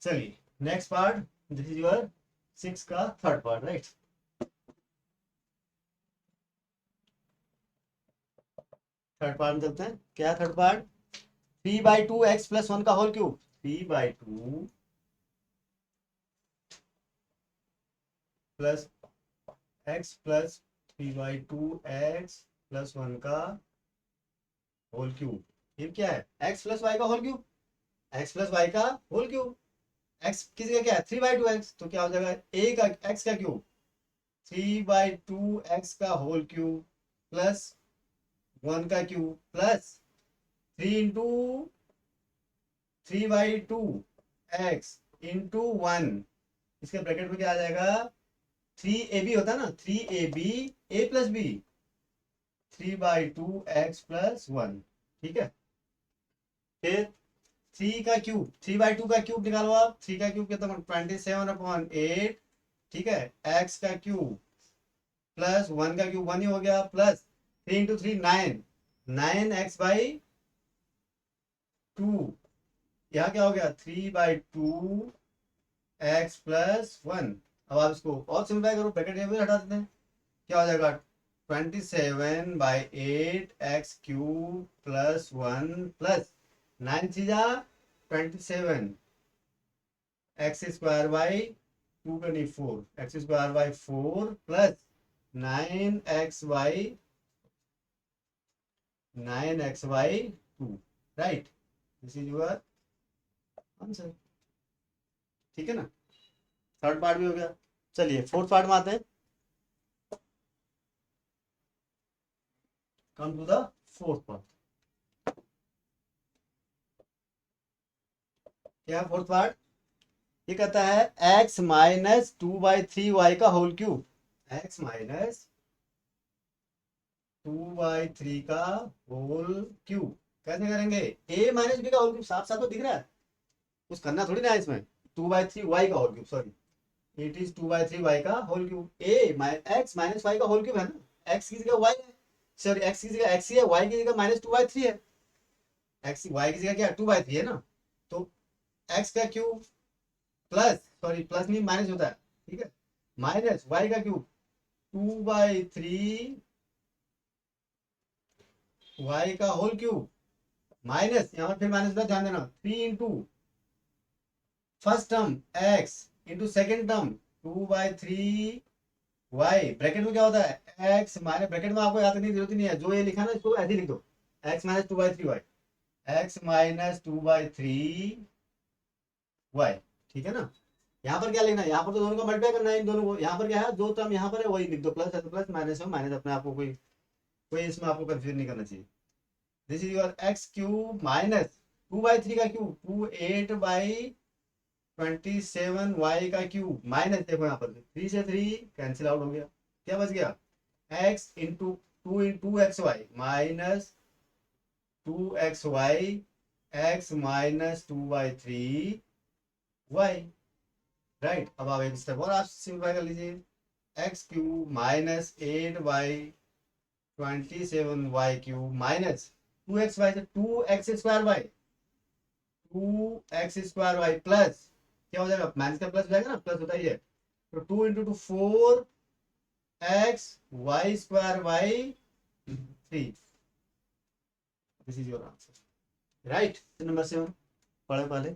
चलिए next part, this is your 6 का third part, right. Third part में चलते हैं, क्या थर्ड पार्ट, 3/2 x प्लस 1 का whole cube, 3/2 plus x plus 3/2 x plus 1 का होल क्यूब, ये क्या है x प्लस वाई का whole cube, x plus y का होल क्यूब, x की जगह क्या है 3/2x, तो क्या हो जाएगा a का x का क्यूब 3/2x का होल क्यूब प्लस 1 का cube plus 3 into 3/2x into 1, इसके ब्रैकेट में क्या आ जाएगा 3ab होता है ना, 3ab a plus b 3/2x plus 1, ठीक है, फिर 3 का क्यूब 3/2 का क्यूब निकालो आप, 3 का क्यूब कितना 27/8, ठीक है, x का क्यूब प्लस 1 का क्यूब 1 ही हो गया प्लस 3 इंटू 3 9, 9x/2, यहाँ क्या हो गया 3/2x प्लस 1। अब आप इसको और सिंप्लीफाई करो, ब्रैकेट ये भी हटा देते हैं, क्या हो जाएगा 27/8x³ प्लस 1 प्लस 9 3 जा 27 x²/2 करनी 4 x²/4 plus 9xy2, right, this is your answer, ठीक है ना, थर्ड पार्ट भी हो गया। चलिए फोर्थ पार्ट में आते हैं, come to the fourth part, क्या फोर्थ पार्ट, ये कहता है x माइनस 2/3y का होल क्यूब, x माइनस 2/3 का होल क्यूब कैसे करेंगे, a माइनस b का होल क्यूब, साफ साफ तो दिख रहा है, कुछ करना थोड़ी ना है इसमें, 2/3y का whole cube, sorry it is 2/3y का whole cube, x minus y का होल क्यूब है ना, x की जगह y है, सॉरी x की जगह x है, y की जगह -2/3 है, x y की जगह क्या 2/3 है ना, तो x का क्यूब प्लस, सॉरी प्लस नहीं माइनस होता है, ठीक है, माइनस y का क्यूब 2/3 y का होल क्यूब माइनस, यहाँ पर फिर माइनस होता है, ध्यान देना, 3 into first term x into second term 2/3 y, bracket में क्या होता है x माइनस, ब्रैकेट में आपको याद करने की जरूरत नहीं है, जो ये लिखा ना इसको ऐसे लिख दो, x minus 2/3 y, x minus 2/3 y, ठीक है ना। यहाँ पर क्या लिखना है, यहाँ पर तो दोनों का मल्टीप्लाई करना है इन दोनों को, यहाँ पर क्या है दो टर्म यहाँ पर है वही लिख दो, प्लस है तो प्लस, माइनस है माइनस, अपने आप को कोई कोई इसमें आपको कंफ्यूज नहीं करना चाहिए। This is your x cube minus 2/3 का क्यूब, 28/27 y का क्यूब माइनस, देखो यहाँ पर 3 से 3 कैंसिल आउट हो गया, क्या बच गया, x into 2 x y minus 2xy x minus 2/3 y, right. अब आप एक स्टेप और आप सिंप्लीफाई कर लीजिए, x cube minus 8/27 y³ minus 2xy से 2x² y, 2x² y plus, क्या हो जाएगा, माइनस का प्लस हो जाएगा ना, प्लस होता ही है, तो 2 into 2 4x y² y3, this is your answer, right. Number 7 पढ़े पहले,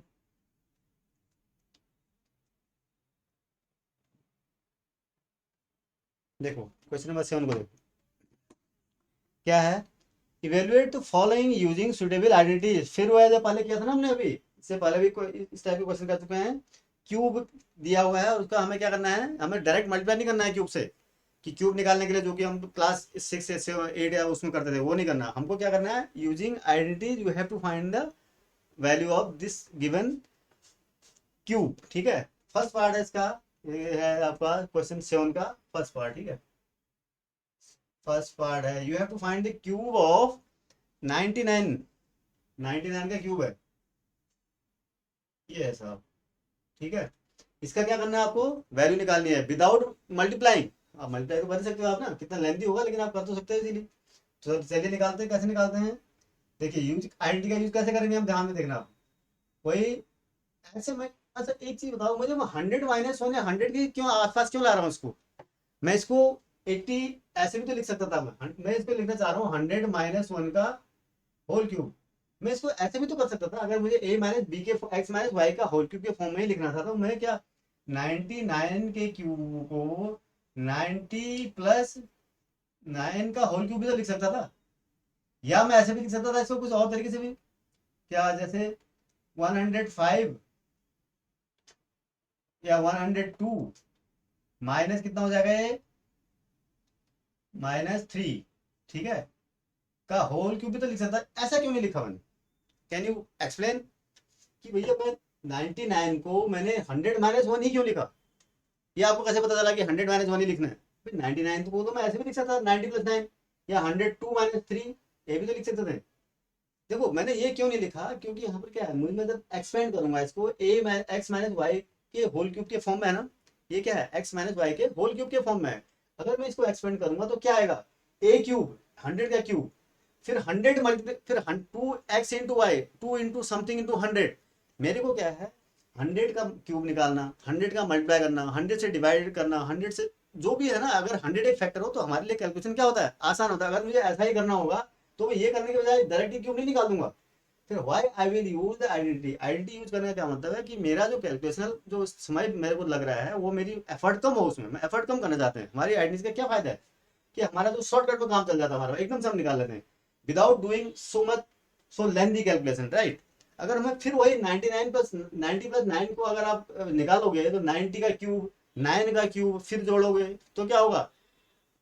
देखो क्वेश्चन नंबर 7 को देखो क्या है, evaluate the following using suitable identities. फिर वो है जो पहले किया था ना हमने, अभी इससे पहले भी कोई इस टाइप के क्वेश्चन कर चुके हैं। क्यूब दिया हुआ है, उसका हमें क्या करना है, हमें डायरेक्ट मल्टीप्लाई नहीं करना है क्यूब से, कि क्यूब निकालने के लिए जो कि हम क्लास 6 से 8 या उसमें करते थे, वो नहीं करना। हमको क्या करना है, using identities you have to find the value of this given cube, ठीक है। फर्स्ट पार्ट है इसका, ये है आपका क्वेश्चन 7 का फर्स्ट पार्ट, ठीक है। फर्स्ट पार्ट है, you have to find the cube of 99, 99 का क्यूब है ये है साहब, ठीक है। इसका क्या करना है, आपको वैल्यू निकालनी है विदाउट मल्टीप्लाइंग। आप मल्टीप्लाई तो कर सकते हो आप ना, कितना लेंथी होगा, लेकिन आप कर तो सकते हो इजीली। तो चलिए निकालते हैं, कैसे निकालते हैं, देखिए यूज आइडेंटिटी का यूज कैसे करेंगे हम, ध्यान में देखना आप। वही ऐसे मैं, अच्छा एक चीज बताओ मुझे, मैं 100 - 1 या 100 के क्यों आसपास क्यों ला रहा हूँ इसको, मैं इसको 80 ऐसे भी तो लिख सकता था, मैं इसको लिखना चाह रहा हूँ 100 - 1 का होल क्यूब। मैं इसको ऐसे भी तो कर सकता था, अगर मुझे a माइनस बी के x माइनस वाई का होल क्यूब के फॉर्म में ही लिखना था, तो मैं क्या 99 के क्यूब को 90 प्लस 9 का होल क्यूब भी तो लिख सकता था, या मैं ऐसे भी लिख सकता था इसको कुछ और तरीके से भी, क्या जैसे 105 या 102 माइनस कितना हो जाएगा ये, -3, ठीक है, का होल क्यूब भी तो लिख सकता है। ऐसा क्यों नहीं लिखा मैंने, कैन यू एक्सप्लेन, कि भैया मैं 99 को मैंने 100 - 1 ही क्यों लिखा, ये आपको कैसे पता चला कि 100 - 1 ही लिखना है। 99 तो मैं ऐसे भी लिख सकता था 90 + 9, या 102 - 3, ये भी तो लिख सकते थे। देखो मैंने ये क्यों नहीं लिखा, क्योंकि यहाँ पर क्या है, मुझे मैं जब एक्सपेंड करूंगा इसको x माइनस वाई के होल क्यूब के फॉर्म में है ना, ये क्या है x माइनस वाई के होल क्यूब के फॉर्म में है। अगर मैं इसको एक्सपेंड करूंगा तो क्या आएगा, a³ 100 का क्यूब, फिर 100 मल्टीप्लाई, फिर 2x into y, 2 into something into 100। मेरे को क्या है 100 का क्यूब निकालना, 100 का मल्टीप्लाई करना, 100 से डिवाइड करना, 100 से जो भी है ना, अगर 100 एक फैक्टर हो तो हमारे लिए कैलकुलेशन क्या होता है, आसान होता है। अगर मुझे ऐसा ही करना होगा तो मैं ये करने के बजाय डायरेक्टली क्यूब नहीं निकाल दूंगा। फिर why I will use the identity, identity use करने का क्या मतलब है, कि मेरा जो कैलकुलेशन जो समय मेरे को लग रहा है वो मेरी एफर्ट कम हो, उसमें मैं एफर्ट कम करना चाहते हैं। हमारी आइडेंटिटी का क्या फायदा है, कि हमारा जो शॉर्टकट में काम चल जाता है, हमारा एकदम से हम निकाल लेते हैं without doing so much so lengthy calculation, right. अगर मैं फिर वही 99 प्लस 90 प्लस 9 को अगर आप निकालोगे तो 90 का क्यूब 9 का क्यूब फिर जोड़ोगे तो क्या होगा,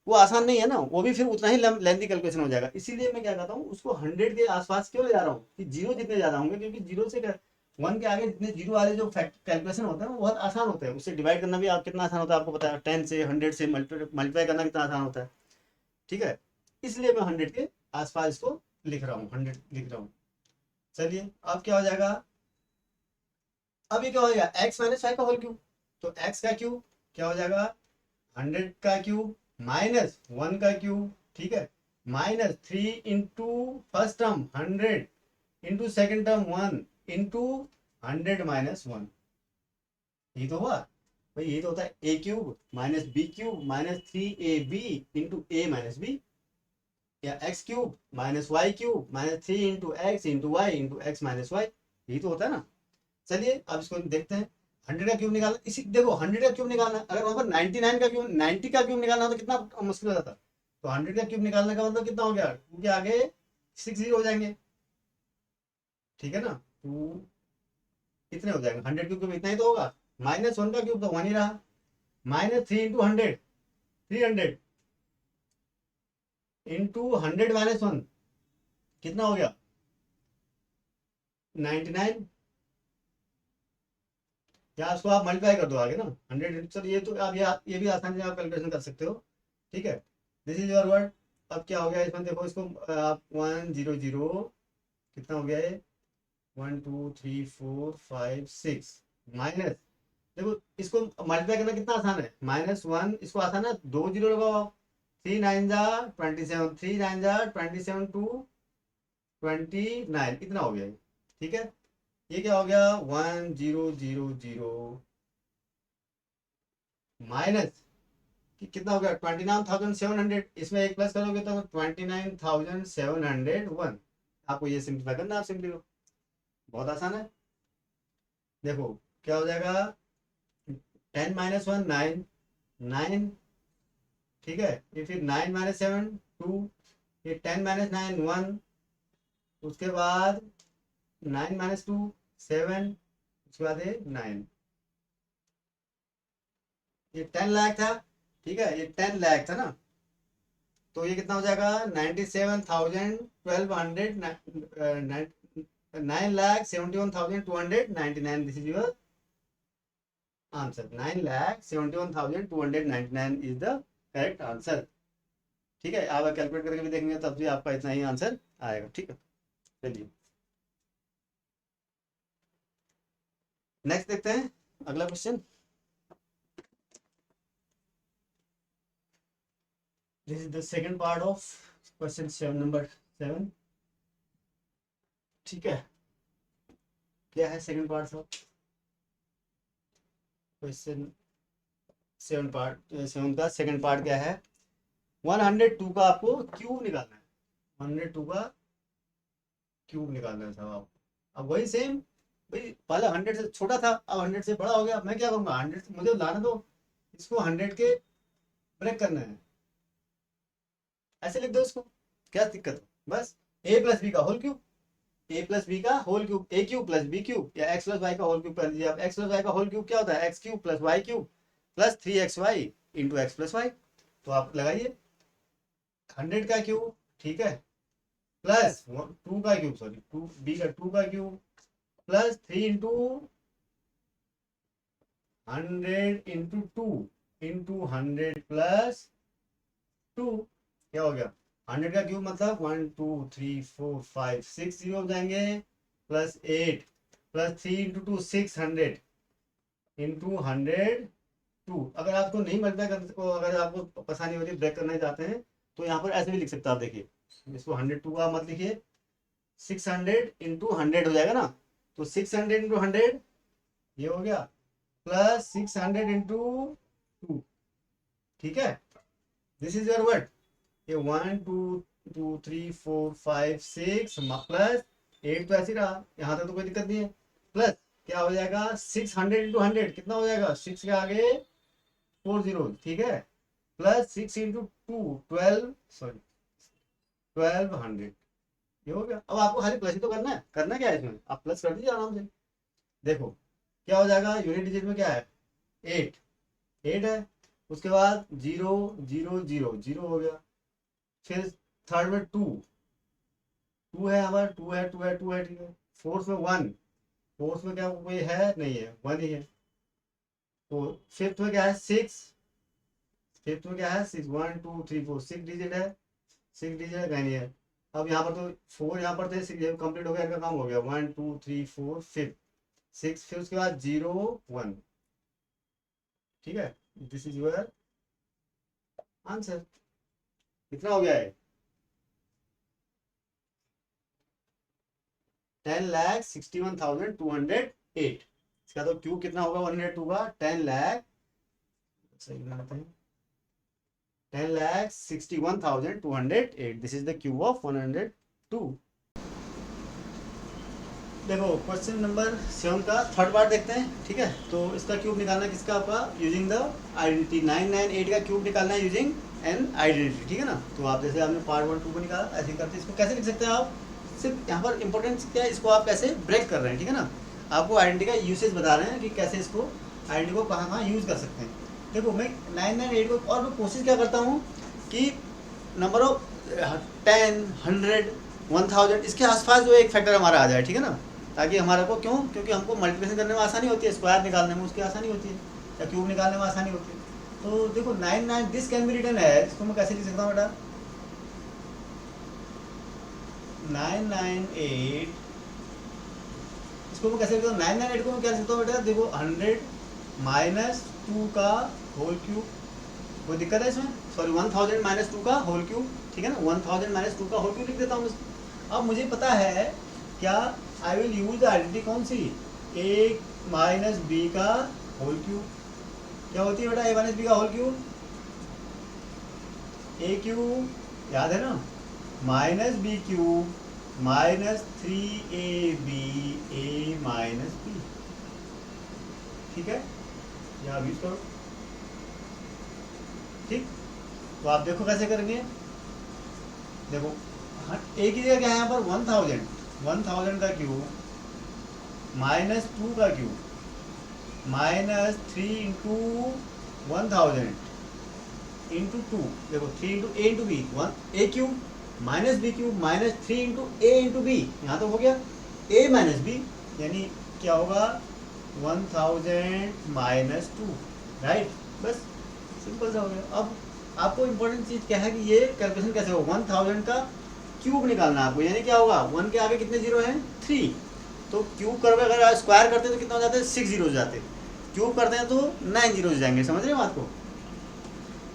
वो आसान नहीं है ना, वो भी फिर उतना ही लेंथी कैलकुलेशन हो जाएगा। इसीलिए मैं क्या कहता हूँ उसको 100 के आसपास क्यों ले जा रहा हूँ, कि जीरो जितने ज्यादा होंगे, क्योंकि जीरो से 1 के आगे जितने जीरो वाले जो कैलकुलेशन होते हैं वो बहुत आसान होते हैं। उससे डिवाइड करना भी आप कितना आसान होता है आपको पता है, 10 से 100 से मल्टीप्लाई करना कितना आसान होता है, ठीक है। इसलिए मैं 100 के आसपास इसको लिख रहा हूँ, 100 लिख रहा हूँ। चलिए अब क्या हो जाएगा, अब ये क्या हो जाएगा x माइनस फाइव का होल क्यूब, तो x का क्यूब क्या हो जाएगा 100 का क्यूब माइनस 1 का क्यूब, ठीक है, -3 into first term 100 into second term 1 into 100 - 1, ये तो हुआ भाई, ये तो होता है a³ minus b³ -3ab into a minus b, या x³ -y³ -3 into x into y into x minus y, यही तो होता है ना। चलिए अब इसको देखते हैं, 100 का क्यूब निकालना, इसी देखो 100 का क्यूब निकालना, अगर वहां पर 99 का क्यूब 90 का क्यूब निकालना हो तो कितना मुश्किल हो जाता, तो 100 का क्यूब निकालने का मतलब कितना हो गया, 2 के आगे 6 जीरो हो जाएंगे, ठीक है ना, 2 कितने हो जाएंगे, 100 क्यूब इतना ही तो होगा, -1 का क्यूब तो 1 ही रहा, -3 इंटू 100 300, इंटू 100 - 1 कितना हो गया 99। या उसको आप मल्टीप्लाई कर दो आगे ना 100, सर ये तो आप ये भी आसानी से आप कैलकुलेशन कर सकते हो, ठीक है। This is your word. अब क्या हो गया इसमें, देखो इसको आप 100 कितना हो गया ये 1 2 3 4 5 6 माइनस, देखो इसको मल्टीप्लाई करना कितना आसान है, -1 इसको आसान है, 2 जीरो लगाओ, 3 9 जा 27, 3 9 जा 27 टू 29 इतना हो गया ये, ठीक है। ये क्या हो गया 1000 माइनस कितना हो गया 29,700, इसमें एक प्लस करोगे तो 29,701। आपको ये सिंप्लीफाई करना, आप सिंपली बहुत आसान है। देखो क्या हो जाएगा 10 - 1 9 9, ठीक है। ये फिर 9 - 7 2, ये 10 - 9 1, उसके बाद 9 - 2 7, उसके बाद ये 9। ये 10 लाख था, ठीक है, ये 10 लाख था ना, तो ये कितना हो जाएगा 97,1200 9,71,299। This is your answer, 9,71,299 is the correct answer, ठीक है। आप कैलकुलेट करके भी देखेंगे तब भी आपका इतना ही आंसर आएगा, ठीक है। चलिए नेक्स्ट देखते हैं अगला question. This is the second part of question 7 number 7, ठीक है। क्या है सेकंड पार्ट ऑफ क्वेश्चन 7 का सेकंड पार्ट क्या है, 102 का आपको क्यूब निकालना है, 102 का क्यूब निकालना है साहब। अब वही सेम भाई, पहले 100 से छोटा था, अब 100 से बड़ा हो गया, मैं क्या करूँगा 100 से मुझे लाना दो, इसको 100 के ब्रेक करना है, ऐसे लिख दो इसको, क्या दिक्कत है, बस a प्लस बी का whole cube, a plus b का whole cube, a cube plus b cube, या x प्लस वाई का होल क्यूब कर दीजिए आप। x प्लस वाई का होल क्यूब क्या होता है, x cube plus y cube plus 3xy into x plus y. तो आप लगाइए 100 का क्यूब, ठीक है, प्लस 2 का क्यूब, सॉरी 2 b का 2 का cube plus 3 into 100 into 2 into 100 plus 2, क्या हो गया 100 का क्यूब मतलब 1 2 3 4 5 6 जीरो हो जाएंगे, प्लस 8 प्लस 3 इंटू 2 600 इंटू 102। अगर आपको नहीं मल्टीप्लाई कर सको, अगर आपको परेशानी हो रही है ब्रेक करना चाहते हैं तो यहाँ पर ऐसे भी लिख सकते हैं आप, देखिए इसको 102 का मत लिखिए, 600 इंटू 100 हो जाएगा ना, तो 600 इंटू 100 ये हो गया, प्लस 600 इंटू 2, ठीक है। दिस इज योर वर्ड, ये 1 2 2 3 4 5 6 प्लस 8 तो ऐसे रहा, यहाँ तक तो कोई दिक्कत नहीं है, प्लस क्या हो जाएगा 600 इंटू 100 कितना हो जाएगा, 6 के आगे 4 जीरो, ठीक है, प्लस 6 इंटू 2 12, सॉरी 1200, ये हो गया। अब आपको खाली प्लस ही तो करना है, करना क्या है इसमें, आप प्लस कर दीजिए आराम से। देखो क्या हो जाएगा, यूनिट डिजिट में क्या है 8 8 है, उसके बाद 0 0 0 0 हो गया, फिर थर्ड में 2 2 है, हमारा 2 है 2 है 2 है, ठीक है। फोर्थ में 1, फोर्थ में क्या कोई है नहीं है, 1 ही है। तो फिफ्थ में क्या है 6, फिफ्थ में क्या है 6 1 2 3 4 6 डिजिट है, 6 डिजिट कहीं नहीं है। अब यहाँ पर तो 4 यहाँ पर थे, 6 कंप्लीट हो गया, इनका काम हो गया 1 2 3 4 5 6, फिर उसके बाद 0 1, ठीक है। दिस इज योर आंसर, कितना हो गया है 10,61,208। इसका तो क्यूब कितना होगा 102 का 10 लाख, सही बनाते हैं 10,61,208। This is the cube of 102। देखो क्वेश्चन नंबर 7 का थर्ड पार्ट देखते हैं, ठीक है। तो इसका क्यूब निकालना है किसका, आपका यूजिंग द आइडेंटिटी, 998 का क्यूब निकालना है यूजिंग एन आइडेंटिटी, ठीक है ना। तो आप जैसे आपने पार्ट 1 2 को निकाला ऐसे ही करते, इसको कैसे लिख सकते हैं आप, सिर्फ यहाँ पर इंपॉर्टेंस क्या है, इसको आप कैसे ब्रेक कर रहे हैं, ठीक है ना। आपको आइडेंटिटी का यूसेज बता रहे हैं कि कैसे इसको आइडेंटिटी को कहाँ कहाँ यूज़ कर सकते हैं। देखो मैं 998 को, और मैं कोशिश क्या करता हूँ कि नंबर ऑफ 10, 100, 1000 इसके आसपास जो एक फैक्टर हमारा आ जाए, ठीक है ना, ताकि हमारा को क्यों, क्योंकि हमको मल्टीप्लिकेशन करने में आसानी होती है, स्क्वायर निकालने में उसकी आसानी होती है, या क्यूब निकालने में आसानी होती है। तो देखो 99 दिस कैन बी रिटन है, इसको मैं कैसे लिख सकता हूँ बेटा, 998, इसको मैं कैसे लिखता हूँ, 998 को मैं क्या लिख सकता हूँ बेटा, देखो 100 माइनस 2 का होल क्यूब, कोई दिक्कत है इसमें, सॉरी 1000 माइनस 2 का होल क्यूब, ठीक है ना, 1000 माइनस 2 का होल क्यूब लिख देता हूँ। अब मुझे पता है क्या, I will use the identity कौन सी, ए माइनस बी का होल क्यूब, क्या होती है बेटा ए माइनस बी का होल क्यूब, ए क्यूब याद है ना, minus b cube minus 3ab a minus b, ठीक है, यहाँ यूज करो, ठीक। तो आप देखो कैसे करेंगे, देखो हाँ ए की जगह क्या है यहाँ पर 1000 का क्यूब माइनस 2 का क्यूब माइनस 3 इंटू 1000 इंटू 2, देखो 3 into a into b, 1 a cube minus b cube minus 3 into a into b, यहाँ तो हो गया ए माइनस बी, यानी क्या होगा 1000 माइनस 2, राइट, बस सिंपल सा हो गया। अब आपको इम्पोर्टेंट चीज़ क्या है कि ये कैलकुलेशन कैसे हो, 1000 का क्यूब निकालना है आपको, यानी क्या होगा 1 के आगे कितने जीरो हैं 3, तो क्यूब करके अगर स्क्वायर करते हैं तो कितना हो जाते हैं 6 जीरो हो जाते हैं, क्यूब करते हैं तो 9 जीरो हो जाएंगे, समझ रहे हो बात को।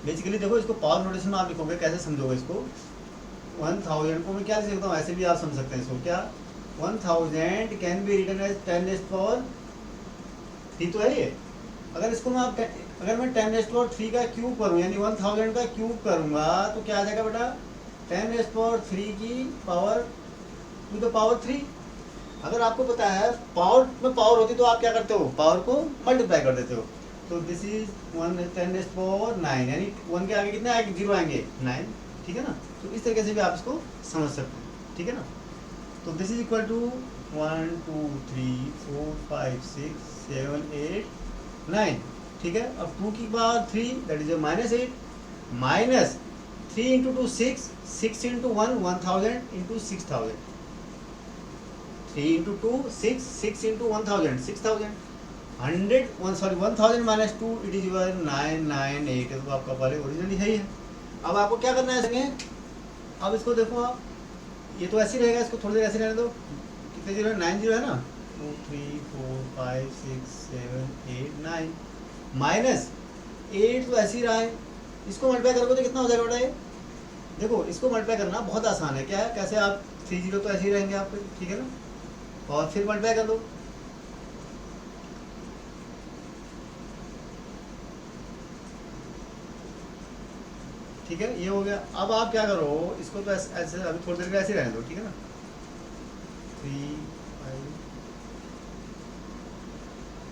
बेसिकली देखो इसको पावर नोटेशन में आप लिखोगे, कैसे समझोगे इसको, 1000 को मैं क्या लिख सकता हूँ, ऐसे भी आप समझ सकते हैं इसको, क्या 1000 can be written as 10 raise power 3 तो है ये, अगर इसको मैं अगर मैं 10 रेज़ पावर 3 का क्यूब करूँ, यानी 1000 का क्यूब करूँगा तो क्या आ जाएगा बेटा 10 रेज़ पावर 3 की पावर टू द पावर 3। अगर आपको पता है पावर में पावर होती तो आप क्या करते हो, पावर को मल्टीप्लाई कर देते हो, तो दिस इज 10 रेज़ पावर 9, यानी 1 के आगे कितने आएंगे जीरो आएंगे 9, ठीक है ना। तो इस तरीके से भी आप इसको समझ सकते हैं, ठीक है ना। तो दिस इज इक्वल टू 1 2 3 4 5 6 7 8 9, ठीक है। अब 2 की power 3 that is minus 8 minus 3 into 2 6, 6 into 1 1000 into 6000, 3 into 2 6, 6 into 1000 6000, 1000 minus 2 it is your 998, तो आपका पहले ओरिजिनली है ही है। अब आपको क्या करना है संगे, अब इसको देखो आप, ये तो ऐसे ही रहेगा, इसको थोड़ी देर ऐसे रहने दो, कितने जीरो है 9 जीरो है ना, 2 3 4 5 6 7 8 9, माइनस 8 तो ऐसे ही रहा है, इसको मल्टीप्लाई करोगे तो कितना हो जाएगा बेटा, ये देखो इसको मल्टीप्लाई करना बहुत आसान है, क्या है कैसे, आप 3 जीरो तो ऐसे ही रहेंगे आपके, ठीक है ना, और फिर मल्टीप्लाई कर दो, ठीक है, ये हो गया। अब आप क्या करो, इसको तो ऐसे अभी थोड़ी देर के ऐसे रहने दो, ठीक है ना, 3 5,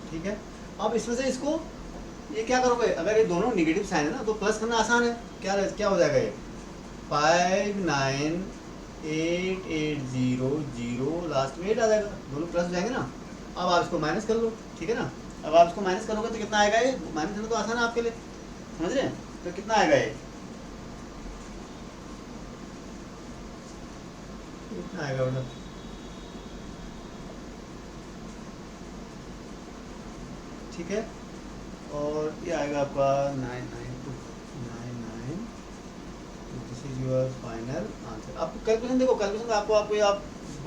ठीक है। अब इसमें से इसको ये क्या करोगे, अगर ये दोनों निगेटिव साइन है ना तो प्लस करना आसान है, क्या हो जाएगा ये 5 9 8 8 0 0, लास्ट में 8 आ जाएगा, दोनों प्लस हो जाएंगे ना। अब आप इसको माइनस कर लो, ठीक है ना, अब आप इसको माइनस करोगे तो कितना आएगा, ये माइनस करना तो आसान है आपके लिए, समझ रहे हैं, तो कितना आएगा ये, कितना आएगा मतलब, ठीक है, और ये आएगा आपका 99299, this is your final answer. आपको कैलकुलेशन देखो, कैलकुलेशन आपको आप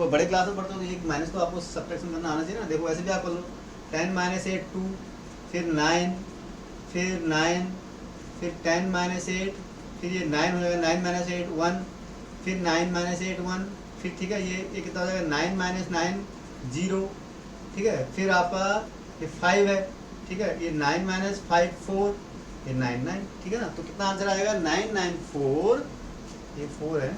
बड़े क्लास में पढ़ते हो तो ये माइनस को आपको सब्ट्रैक्शन करना आना चाहिए ना, देखो ऐसे भी आप कर लो, 10 माइनस 8 2, फिर 9, फिर 9, फिर 10 माइनस 8, फिर ये 9 हो जाएगा, 9 माइनस 8 1, फिर 9 माइनस 8 1, फिर ठीक है, ये कितना हो जाएगा 9 माइनस 9 0, ठीक है, फिर आपका ये 5 है, ठीक है, ये 9 माइनस 5 4, ये 9 9, ठीक है ना, तो कितना आंसर आएगा 994, ये 4 है,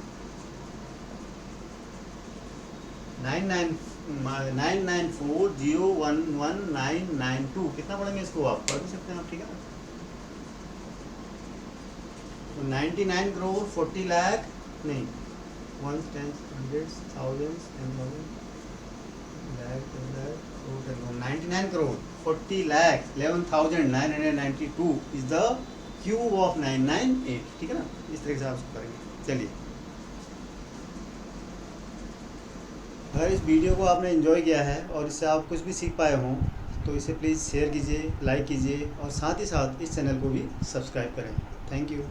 994011992, कितना पढ़ेंगे इसको, आप पढ़ भी सकते हैं आप, ठीक है ना। तो 99 करोड़ 40 लाख नहीं, 1 10 100 thousands 10,000 lakh 99 crore 40 lakh 11,992 is the cube of 998, ठीक है ना, इस तरह से आप उसको करेंगे। चलिए अगर इस वीडियो को आपने एंजॉय किया है और इससे आप कुछ भी सीख पाए हों तो इसे प्लीज़ शेयर कीजिए, लाइक कीजिए और साथ ही साथ इस चैनल को भी सब्सक्राइब करें। Thank you.